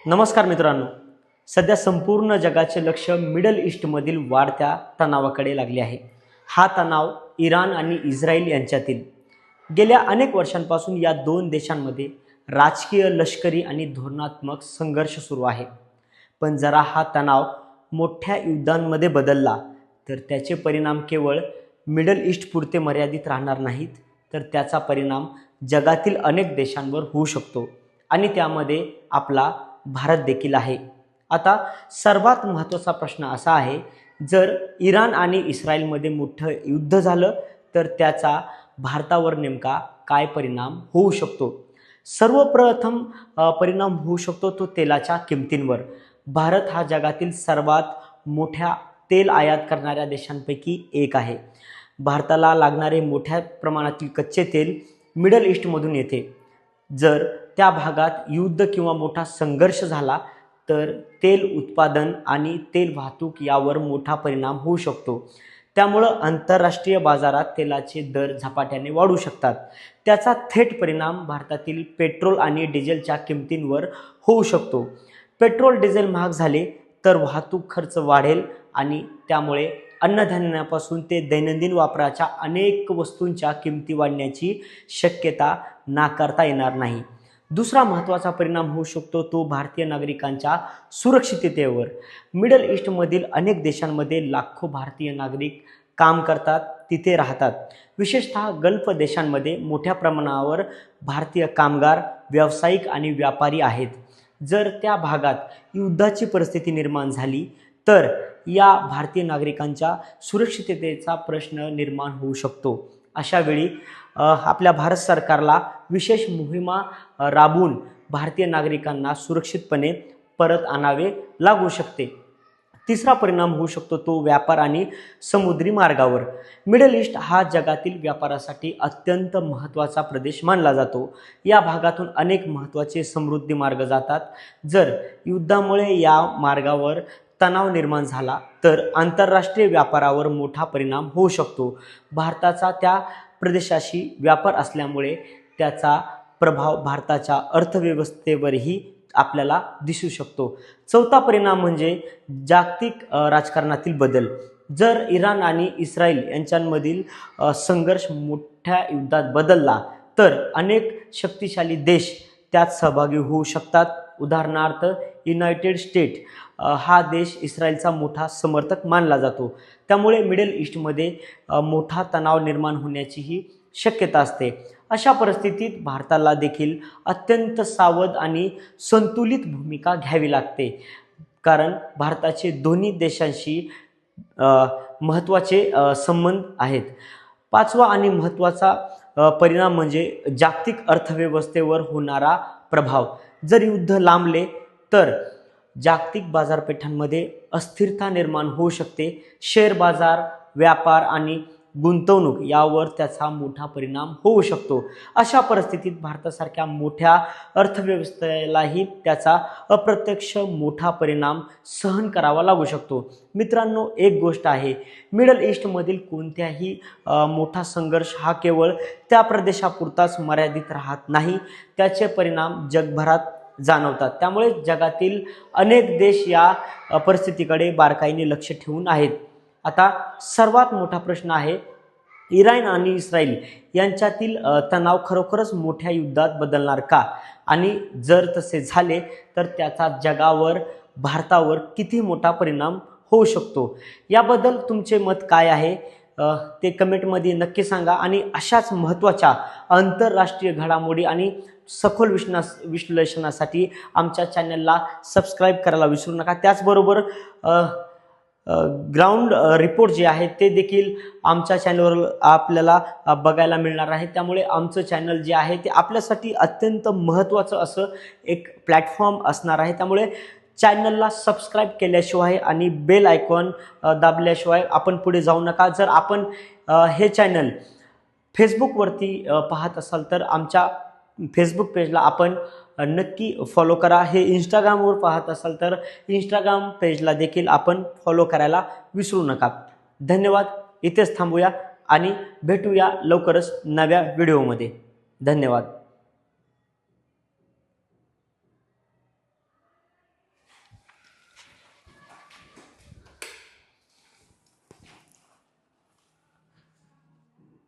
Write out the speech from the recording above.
नमस्कार मित्रांनो, सध्या संपूर्ण जगाचे लक्ष मिडल ईस्टमधील वाढत्या तणावाकडे लागले आहे। हा तणाव इराण आणि इस्रायल यांच्यातील गेल्या अनेक वर्षांपासून या दोन देशांमध्ये राजकीय, लष्करी आणि धोरणात्मक संघर्ष सुरू आहे। पण जरा हा तणाव मोठ्या युद्धांमध्ये बदलला तर त्याचे परिणाम केवळ मिडल ईस्ट पुरते मर्यादित राहणार नाहीत, तर त्याचा परिणाम जगातील अनेक देशांवर होऊ शकतो आणि त्यामध्ये आपला भारत देखील आहे। आता सर्वात महत्त्वाचा प्रश्न असा आहे, जर इराण आणि इस्रायलमध्ये मोठं युद्ध झालं तर त्याचा भारतावर नेमका काय परिणाम होऊ शकतो? सर्वप्रथम परिणाम होऊ शकतो तो तेलाच्या किमतींवर। भारत हा जगातील सर्वात मोठ्या तेल आयात करणाऱ्या देशांपैकी एक आहे। भारताला लागणारे मोठ्या प्रमाणातील कच्चे तेल मिडल ईस्टमधून येते। जर त्या भागात युद्ध किंवा मोठा संघर्ष झाला तर तेल उत्पादन आणि तेल वाहतूक यावर मोठा परिणाम होऊ शकतो। त्यामुळे आंतरराष्ट्रीय बाजारात तेलाचे दर झपाट्याने वाढू शकतात। त्याचा थेट परिणाम भारतातील पेट्रोल आणि डिझेलच्या किमतींवर होऊ शकतो। पेट्रोल डिझेल महाग झाले तर वाहतूक खर्च वाढेल आणि त्यामुळे अन्नधान्यापासून ते दैनंदिन वापराच्या अनेक वस्तूंच्या किमती वाढण्याची शक्यता नाकारता येणार नाही। दुसरा महत्त्वाचा परिणाम होऊ शकतो तो भारतीय नागरिकांच्या सुरक्षिततेवर। मिडल ईस्टमधील अनेक देशांमध्ये लाखो भारतीय नागरिक काम करतात, तिथे राहतात। विशेषतः गल्फ देशांमध्ये मोठ्या प्रमाणावर भारतीय कामगार, व्यावसायिक आणि व्यापारी आहेत। जर त्या भागात युद्धाची परिस्थिती निर्माण झाली तर या भारतीय नागरिकांच्या सुरक्षिततेचा प्रश्न निर्माण होऊ शकतो। अशा वेळी आपल्या भारत सरकारला विशेष मोहिमा राबवून भारतीय नागरिकांना सुरक्षितपणे परत आणावे लागू शकते। तिसरा परिणाम होऊ शकतो तो व्यापार आणि समुद्री मार्गावर। मिडल ईस्ट हा जगातील व्यापारासाठी अत्यंत महत्त्वाचा प्रदेश मानला जातो। या भागातून अनेक महत्त्वाचे समृद्धी मार्ग जातात। जर युद्धामुळे या मार्गावर तणाव निर्माण झाला तर आंतरराष्ट्रीय व्यापारावर मोठा परिणाम होऊ शकतो। भारताचा त्या प्रदेशाशी व्यापार असल्यामुळे त्याचा प्रभाव भारताच्या अर्थव्यवस्थेवरही आपल्याला दिसू शकतो। चौथा परिणाम म्हणजे जागतिक राजकारणातील बदल। जर इराण आणि इस्रायल यांच्यामधील संघर्ष मोठ्या युद्धात बदलला तर अनेक शक्तिशाली देश त्यात सहभागी होऊ शकतात। उदाहरणार्थ युनायटेड स्टेट हा देश इस्रायलचा मोठा समर्थक मानला जातो। त्यामुळे मिडल ईस्टमध्ये मोठा तणाव निर्माण होण्याचीही शक्यता असते। अशा परिस्थितीत भारताला देखील अत्यंत सावध आणि संतुलित भूमिका घ्यावी लागते, कारण भारताचे दोन्ही देशांशी महत्त्वाचे संबंध आहेत। पाचवा आणि महत्त्वाचा परिणाम म्हणजे जागतिक अर्थव्यवस्थेवर होणारा प्रभाव। जर युद्ध लांबले तर जागतिक बाजारपेठांमध्ये अस्थिरता निर्माण होऊ शकते। शेअर बाजार, व्यापार आणि गुंतवणूक यावर त्याचा मोठा परिणाम होऊ शकतो। अशा परिस्थितीत भारतासारख्या मोठ्या अर्थव्यवस्थेलाही त्याचा अप्रत्यक्ष मोठा परिणाम सहन करावा लागू शकतो। मित्रांनो, एक गोष्ट आहे, मिडल ईस्टमधील कोणत्याही मोठा संघर्ष हा केवळ त्या प्रदेशापुरताच मर्यादित राहत नाही, त्याचे परिणाम जगभरात जाणवतात। त्यामुळे जगातील अनेक देश या परिस्थितीकडे बारकाईने लक्ष ठेवून आहेत। आता सर्वात मोठा प्रश्न आहे, इराण आणि इस्रायल यांच्यातील तणाव खरोखरच मोठ्या युद्धात बदलणार का? आणि जर तसे झाले तर त्याचा जगावर, भारतावर किती मोठा परिणाम होऊ शकतो? याबद्दल तुमचे मत काय आहे ते कमेंटमध्ये नक्की सांगा। आणि अशाच महत्त्वाच्या आंतरराष्ट्रीय घडामोडी आणि सखोल विश्लेषणासाठी आमच्या चॅनलला सबस्क्राईब करायला विसरू नका। त्याचबरोबर ग्राउंड रिपोर्ट जे आहे ते देखील आमच्या चॅनलवर आपल्याला बघायला मिळणार आहे। त्यामुळे आमचं चॅनल जे आहे ते आपल्यासाठी अत्यंत महत्त्वाचं असं एक प्लॅटफॉर्म असणार आहे। त्यामुळे चॅनलला सबस्क्राईब केल्याशिवाय आणि बेल आयकॉन दाबल्याशिवाय आपण पुढे जाऊ नका। जर आपण हे चॅनल फेसबुकवरती पाहत असाल तर आमच्या फेसबुक पेजला आपण नक्की फॉलो करा। हे इंस्टाग्रामवर पाहत असाल तर इंस्टाग्राम पेजला देखील आपण फॉलो करायला विसरू नका। धन्यवाद। इथेच थांबूया आणि भेटूया लवकरच नव्या व्हिडिओमध्ये। धन्यवाद।